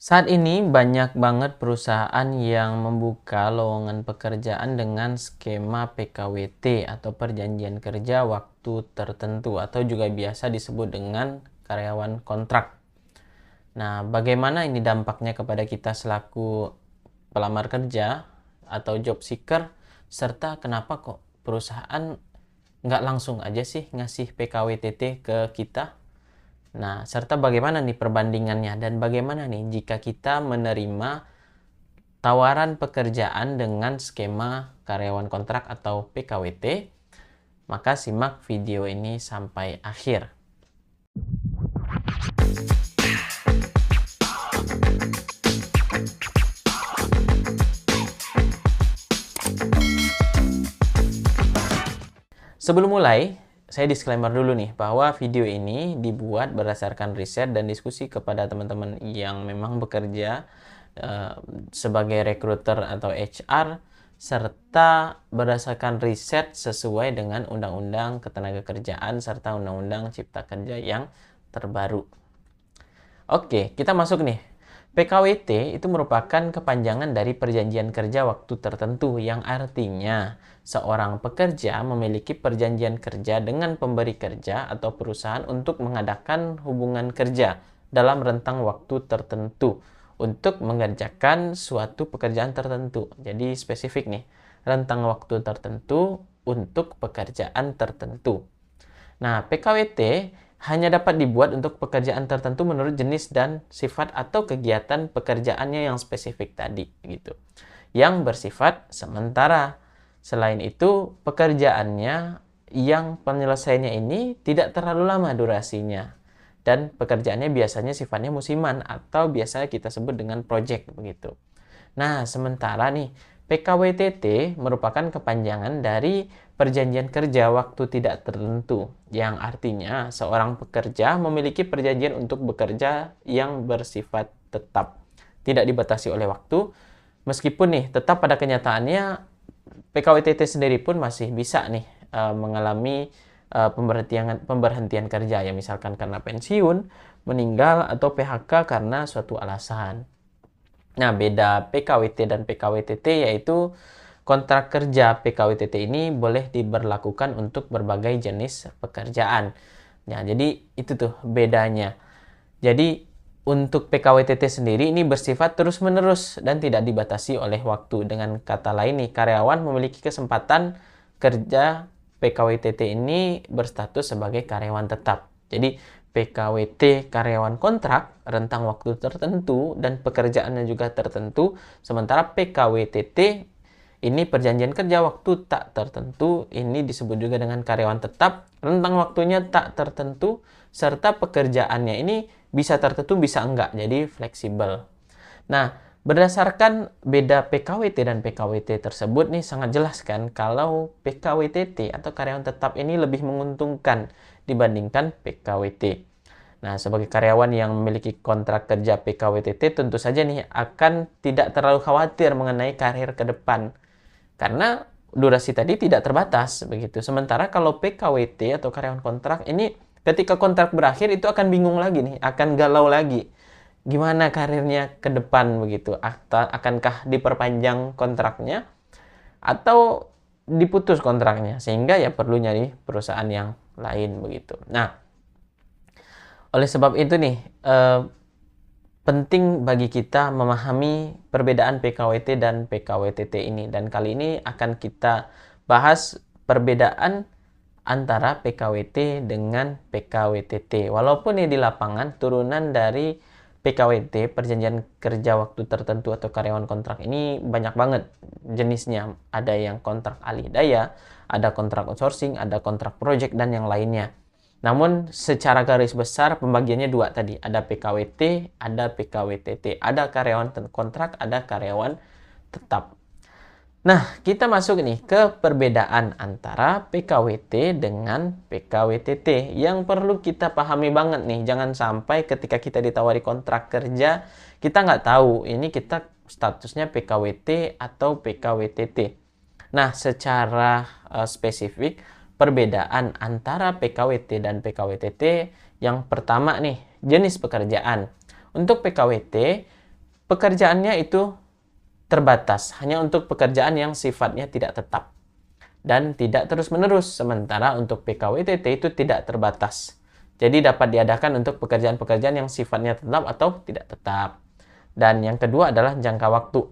Saat ini banyak banget perusahaan yang membuka lowongan pekerjaan dengan skema PKWT atau perjanjian kerja waktu tertentu atau juga biasa disebut dengan karyawan kontrak. Nah, bagaimana ini dampaknya kepada kita selaku pelamar kerja atau job seeker, serta kenapa kok perusahaan nggak langsung aja sih ngasih PKWTT ke kita? Nah, serta bagaimana nih perbandingannya dan bagaimana nih jika kita menerima tawaran pekerjaan dengan skema karyawan kontrak atau PKWT? Maka simak video ini sampai akhir. Sebelum mulai, saya disclaimer dulu nih bahwa video ini dibuat berdasarkan riset dan diskusi kepada teman-teman yang memang bekerja sebagai recruiter atau HR, serta berdasarkan riset sesuai dengan Undang-Undang Ketenagakerjaan serta Undang-Undang Cipta Kerja yang terbaru. Oke, kita masuk nih. PKWT itu merupakan kepanjangan dari perjanjian kerja waktu tertentu yang artinya seorang pekerja memiliki perjanjian kerja dengan pemberi kerja atau perusahaan untuk mengadakan hubungan kerja dalam rentang waktu tertentu untuk mengerjakan suatu pekerjaan tertentu. Jadi spesifik nih, rentang waktu tertentu untuk pekerjaan tertentu. Nah, PKWT hanya dapat dibuat untuk pekerjaan tertentu menurut jenis dan sifat atau kegiatan pekerjaannya yang spesifik tadi, gitu. Yang bersifat sementara. Selain itu, pekerjaannya yang penyelesaiannya ini tidak terlalu lama durasinya. Dan pekerjaannya biasanya sifatnya musiman atau biasa kita sebut dengan project begitu. Nah, sementara nih, PKWTT merupakan kepanjangan dari perjanjian kerja waktu tidak tertentu, yang artinya seorang pekerja memiliki perjanjian untuk bekerja yang bersifat tetap, tidak dibatasi oleh waktu, meskipun nih tetap pada kenyataannya PKWTT sendiri pun masih bisa nih mengalami pemberhentian kerja, ya misalkan karena pensiun, meninggal, atau PHK karena suatu alasan. Nah, beda PKWT dan PKWTT yaitu kontrak kerja PKWTT ini boleh diberlakukan untuk berbagai jenis pekerjaan. Nah, jadi itu tuh bedanya. Jadi untuk PKWTT sendiri ini bersifat terus-menerus dan tidak dibatasi oleh waktu. Dengan kata lain nih, karyawan memiliki kesempatan kerja PKWTT ini berstatus sebagai karyawan tetap. Jadi PKWT karyawan kontrak rentang waktu tertentu dan pekerjaannya juga tertentu, sementara PKWTT ini perjanjian kerja waktu tak tertentu, ini disebut juga dengan karyawan tetap, rentang waktunya tak tertentu, serta pekerjaannya ini bisa tertentu, bisa enggak, jadi fleksibel. Nah, berdasarkan beda PKWT dan PKWT tersebut nih sangat jelas kan kalau PKWTT atau karyawan tetap ini lebih menguntungkan dibandingkan PKWT. Nah, sebagai karyawan yang memiliki kontrak kerja PKWTT tentu saja nih akan tidak terlalu khawatir mengenai karir ke depan. Karena durasi tadi tidak terbatas begitu. Sementara kalau PKWT atau karyawan kontrak ini ketika kontrak berakhir itu akan bingung lagi nih, akan galau lagi. Gimana karirnya ke depan begitu? Akankah diperpanjang kontraknya atau diputus kontraknya? Sehingga ya perlu nyari perusahaan yang lain begitu. Nah, oleh sebab itu nih penting bagi kita memahami perbedaan PKWT dan PKWTT ini. Dan kali ini akan kita bahas perbedaan antara PKWT dengan PKWTT. Walaupun ini di lapangan turunan dari PKWT, perjanjian kerja waktu tertentu atau karyawan kontrak ini banyak banget jenisnya. Ada yang kontrak alih daya, ada kontrak outsourcing, ada kontrak project, dan yang lainnya. Namun secara garis besar pembagiannya dua tadi. Ada PKWT, ada PKWTT. Ada karyawan kontrak, ada karyawan tetap. Nah, kita masuk nih ke perbedaan antara PKWT dengan PKWTT yang perlu kita pahami banget nih. Jangan sampai ketika kita ditawari kontrak kerja, kita nggak tahu ini kita statusnya PKWT atau PKWTT. Nah, secara spesifik, perbedaan antara PKWT dan PKWTT yang pertama nih, jenis pekerjaan. Untuk PKWT, pekerjaannya itu terbatas, hanya untuk pekerjaan yang sifatnya tidak tetap dan tidak terus-menerus. Sementara untuk PKWTT itu tidak terbatas. Jadi dapat diadakan untuk pekerjaan-pekerjaan yang sifatnya tetap atau tidak tetap. Dan yang kedua adalah jangka waktu.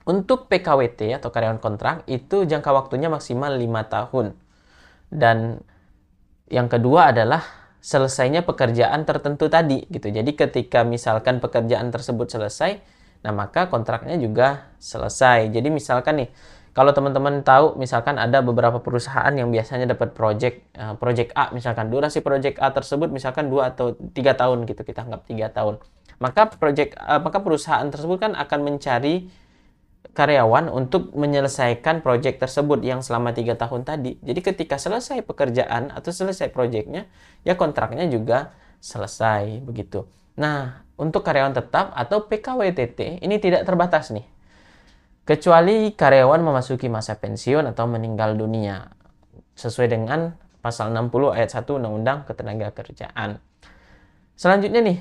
Untuk PKWT atau karyawan kontrak itu jangka waktunya maksimal 5 tahun. Dan yang kedua adalah selesainya pekerjaan tertentu tadi gitu. Jadi ketika misalkan pekerjaan tersebut selesai, nah maka kontraknya juga selesai. Jadi misalkan nih, kalau teman-teman tahu misalkan ada beberapa perusahaan yang biasanya dapat project A, misalkan durasi project A tersebut misalkan 2 atau 3 tahun gitu, kita anggap 3 tahun. Maka perusahaan tersebut kan akan mencari karyawan untuk menyelesaikan proyek tersebut yang selama 3 tahun tadi. Jadi ketika selesai pekerjaan atau selesai proyeknya, ya kontraknya juga selesai begitu. Nah, untuk karyawan tetap atau PKWTT ini tidak terbatas nih. Kecuali karyawan memasuki masa pensiun atau meninggal dunia sesuai dengan pasal 60 ayat 1 Undang-Undang Ketenagakerjaan. Selanjutnya nih,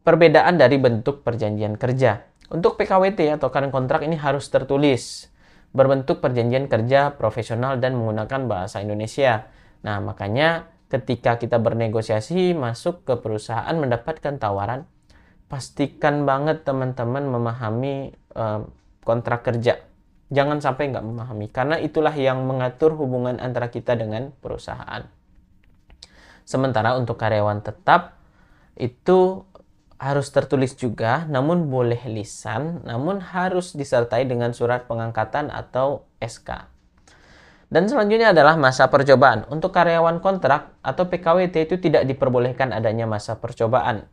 perbedaan dari bentuk perjanjian kerja. Untuk PKWT atau karyawan kontrak ini harus tertulis, berbentuk perjanjian kerja profesional dan menggunakan bahasa Indonesia. Nah, makanya ketika kita bernegosiasi masuk ke perusahaan mendapatkan tawaran, pastikan banget teman-teman memahami kontrak kerja. Jangan sampai nggak memahami, karena itulah yang mengatur hubungan antara kita dengan perusahaan. Sementara untuk karyawan tetap, itu harus tertulis juga, namun boleh lisan, namun harus disertai dengan surat pengangkatan atau SK. Dan selanjutnya adalah masa percobaan. Untuk karyawan kontrak atau PKWT itu tidak diperbolehkan adanya masa percobaan.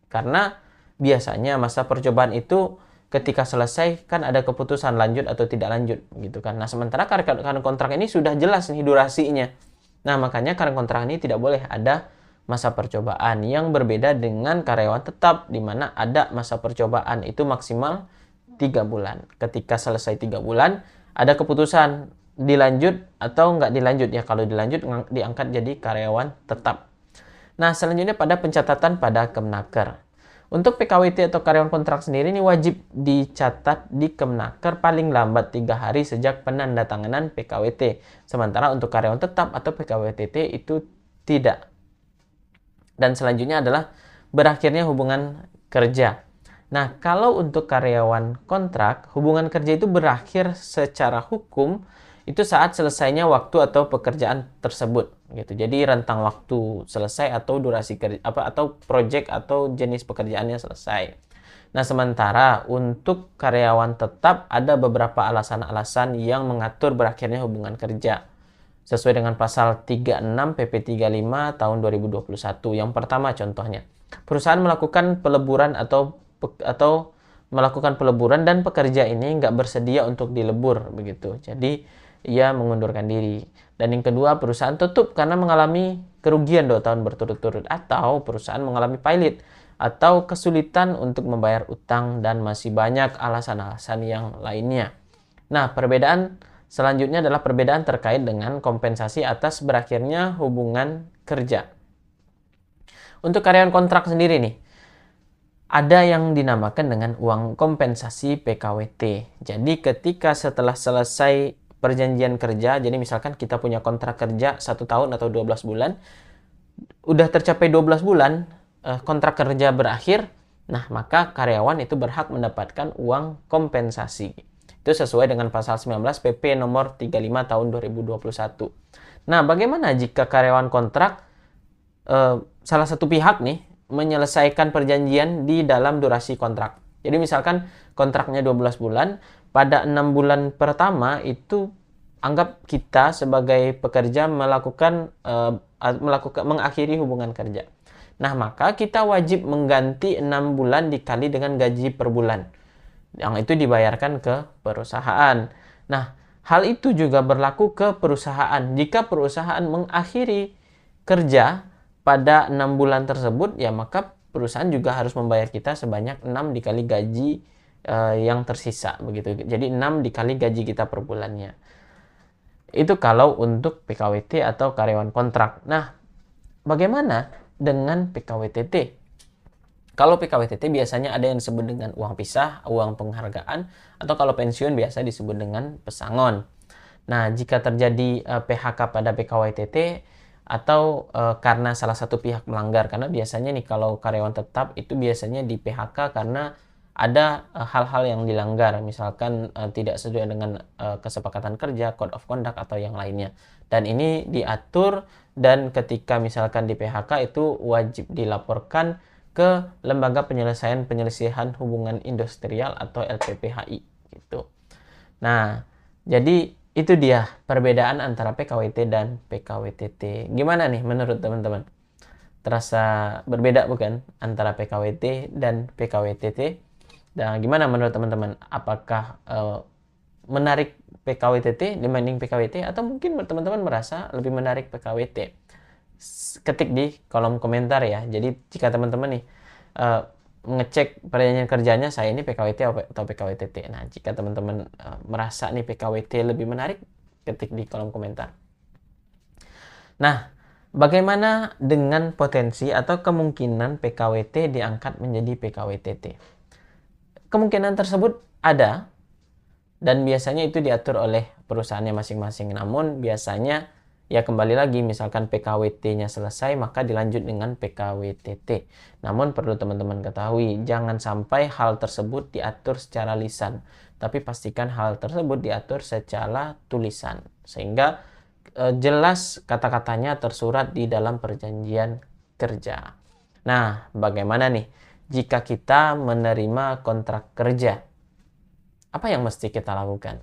Karena biasanya masa percobaan itu ketika selesai kan ada keputusan lanjut atau tidak lanjut gitu kan. Nah, sementara karyawan kontrak ini sudah jelas nih durasinya. Nah, makanya karyawan kontrak ini tidak boleh ada masa percobaan, yang berbeda dengan karyawan tetap di mana ada masa percobaan itu maksimal 3 bulan. Ketika selesai 3 bulan, ada keputusan dilanjut atau nggak dilanjut. Ya kalau dilanjut diangkat jadi karyawan tetap. Nah, selanjutnya pada pencatatan pada Kemnaker. Untuk PKWT atau karyawan kontrak sendiri ini wajib dicatat di Kemnaker paling lambat 3 hari sejak penandatanganan PKWT. Sementara untuk karyawan tetap atau PKWTT itu tidak. Dan selanjutnya adalah berakhirnya hubungan kerja. Nah, kalau untuk karyawan kontrak, hubungan kerja itu berakhir secara hukum itu saat selesainya waktu atau pekerjaan tersebut gitu. Jadi rentang waktu selesai atau durasi kerja atau project atau jenis pekerjaannya selesai. Nah, sementara untuk karyawan tetap ada beberapa alasan-alasan yang mengatur berakhirnya hubungan kerja sesuai dengan pasal 36 PP 35 tahun 2021. Yang pertama contohnya, perusahaan melakukan peleburan atau melakukan peleburan dan pekerja ini nggak bersedia untuk dilebur begitu. Jadi ia mengundurkan diri. Dan yang kedua, perusahaan tutup karena mengalami kerugian 2 tahun berturut-turut, atau perusahaan mengalami pilot atau kesulitan untuk membayar utang, dan masih banyak alasan-alasan yang lainnya. Nah, perbedaan selanjutnya adalah perbedaan terkait dengan kompensasi atas berakhirnya hubungan kerja. Untuk karyawan kontrak sendiri nih, ada yang dinamakan dengan uang kompensasi PKWT. Jadi ketika setelah selesai perjanjian kerja, jadi misalkan kita punya kontrak kerja 1 tahun atau 12 bulan, udah tercapai 12 bulan, kontrak kerja berakhir, nah maka karyawan itu berhak mendapatkan uang kompensasi. Itu sesuai dengan pasal 19 PP nomor 35 tahun 2021. Nah, bagaimana jika karyawan kontrak salah satu pihak nih menyelesaikan perjanjian di dalam durasi kontrak. Jadi misalkan kontraknya 12 bulan, pada 6 bulan pertama itu anggap kita sebagai pekerja mengakhiri hubungan kerja. Nah, maka kita wajib mengganti 6 bulan dikali dengan gaji per bulan, yang itu dibayarkan ke perusahaan. Nah, hal itu juga berlaku ke perusahaan. Jika perusahaan mengakhiri kerja pada 6 bulan tersebut, ya maka perusahaan juga harus membayar kita sebanyak 6 dikali gaji yang tersisa begitu. Jadi 6 dikali gaji kita per bulannya. Itu kalau untuk PKWT atau karyawan kontrak. Nah, bagaimana dengan PKWTT? Kalau PKWTT biasanya ada yang disebut dengan uang pisah, uang penghargaan, atau kalau pensiun biasa disebut dengan pesangon. Nah, jika terjadi PHK pada PKWTT atau karena salah satu pihak melanggar, karena biasanya nih kalau karyawan tetap itu biasanya di PHK karena ada hal-hal yang dilanggar, misalkan tidak sesuai dengan kesepakatan kerja, code of conduct, atau yang lainnya. Dan ini diatur, dan ketika misalkan di PHK itu wajib dilaporkan ke Lembaga Penyelesaian Hubungan Industrial atau LPPHI gitu. Nah, jadi itu dia perbedaan antara PKWT dan PKWTT. Gimana nih menurut teman-teman? Terasa berbeda bukan antara PKWT dan PKWTT? Dan gimana menurut teman-teman? Apakah menarik PKWTT dibanding PKWT, atau mungkin teman-teman merasa lebih menarik PKWT? Ketik di kolom komentar ya. Jadi jika teman-teman nih ngecek perjanjian kerjanya, saya ini PKWT atau PKWTT. Nah, jika teman-teman merasa nih PKWT lebih menarik, ketik di kolom komentar. Nah, bagaimana dengan potensi atau kemungkinan PKWT diangkat menjadi PKWTT? Kemungkinan tersebut ada, dan biasanya itu diatur oleh perusahaannya masing-masing. Namun biasanya ya kembali lagi, misalkan PKWT-nya selesai maka dilanjut dengan PKWTT. Namun perlu teman-teman ketahui, jangan sampai hal tersebut diatur secara lisan, tapi pastikan hal tersebut diatur secara tulisan, sehingga jelas kata-katanya tersurat di dalam perjanjian kerja. Nah, bagaimana nih jika kita menerima kontrak kerja? Apa yang mesti kita lakukan?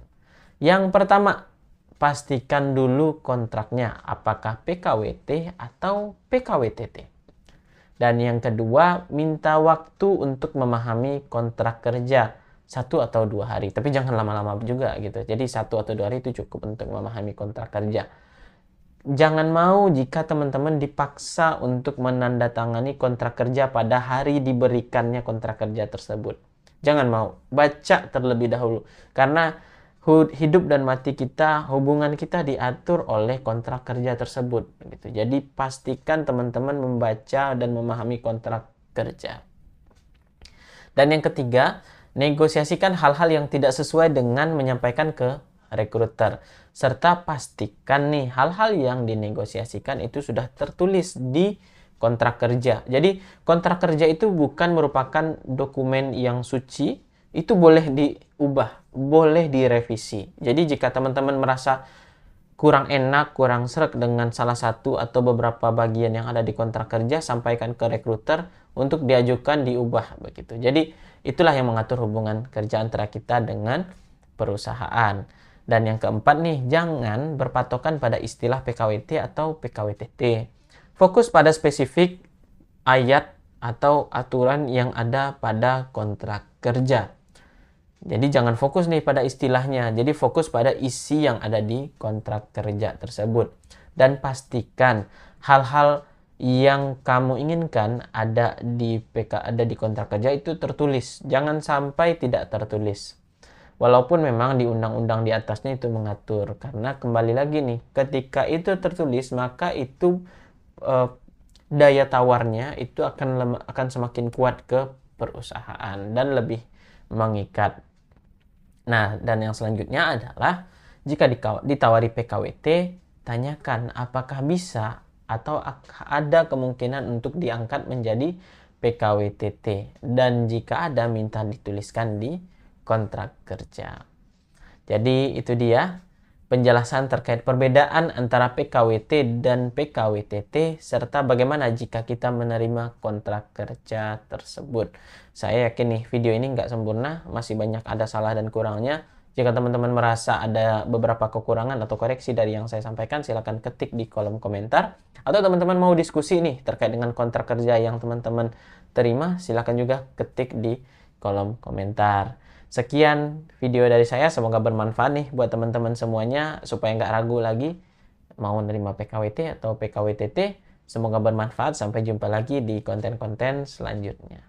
Yang pertama, pastikan dulu kontraknya apakah PKWT atau PKWTT. Dan yang kedua, minta waktu untuk memahami kontrak kerja 1 atau 2 hari. Tapi jangan lama-lama juga gitu. Jadi 1 atau 2 hari itu cukup untuk memahami kontrak kerja. Jangan mau jika teman-teman dipaksa untuk menandatangani kontrak kerja pada hari diberikannya kontrak kerja tersebut. Jangan mau. Baca terlebih dahulu. Karena hidup dan mati kita, hubungan kita diatur oleh kontrak kerja tersebut gitu. Jadi pastikan teman-teman membaca dan memahami kontrak kerja. Dan yang ketiga, negosiasikan hal-hal yang tidak sesuai dengan menyampaikan ke rekruter, serta pastikan nih hal-hal yang dinegosiasikan itu sudah tertulis di kontrak kerja. Jadi kontrak kerja itu bukan merupakan dokumen yang suci, itu boleh diubah, boleh direvisi. Jadi jika teman-teman merasa kurang enak, kurang sreg dengan salah satu atau beberapa bagian yang ada di kontrak kerja, sampaikan ke rekruter untuk diajukan diubah begitu. Jadi itulah yang mengatur hubungan kerja antara kita dengan perusahaan. Dan yang keempat nih, jangan berpatokan pada istilah PKWT atau PKWTT. Fokus pada spesifik ayat atau aturan yang ada pada kontrak kerja. Jadi jangan fokus nih pada istilahnya, jadi fokus pada isi yang ada di kontrak kerja tersebut. Dan pastikan hal-hal yang kamu inginkan ada di kontrak kerja itu tertulis. Jangan sampai tidak tertulis. Walaupun memang di undang-undang di atasnya itu mengatur. Karena kembali lagi nih, ketika itu tertulis maka itu daya tawarnya itu akan semakin kuat ke perusahaan dan lebih mengikat. Nah, dan yang selanjutnya adalah jika ditawari PKWT, tanyakan apakah bisa atau ada kemungkinan untuk diangkat menjadi PKWTT. Dan jika ada, minta dituliskan di kontrak kerja. Jadi itu dia penjelasan terkait perbedaan antara PKWT dan PKWTT, serta bagaimana jika kita menerima kontrak kerja tersebut. Saya yakin nih video ini nggak sempurna, masih banyak ada salah dan kurangnya. Jika teman-teman merasa ada beberapa kekurangan atau koreksi dari yang saya sampaikan, silahkan ketik di kolom komentar. Atau teman-teman mau diskusi nih terkait dengan kontrak kerja yang teman-teman terima, silahkan juga ketik di kolom komentar. Sekian video dari saya, semoga bermanfaat nih buat teman-teman semuanya, supaya nggak ragu lagi mau menerima PKWT atau PKWTT. Semoga bermanfaat, sampai jumpa lagi di konten-konten selanjutnya.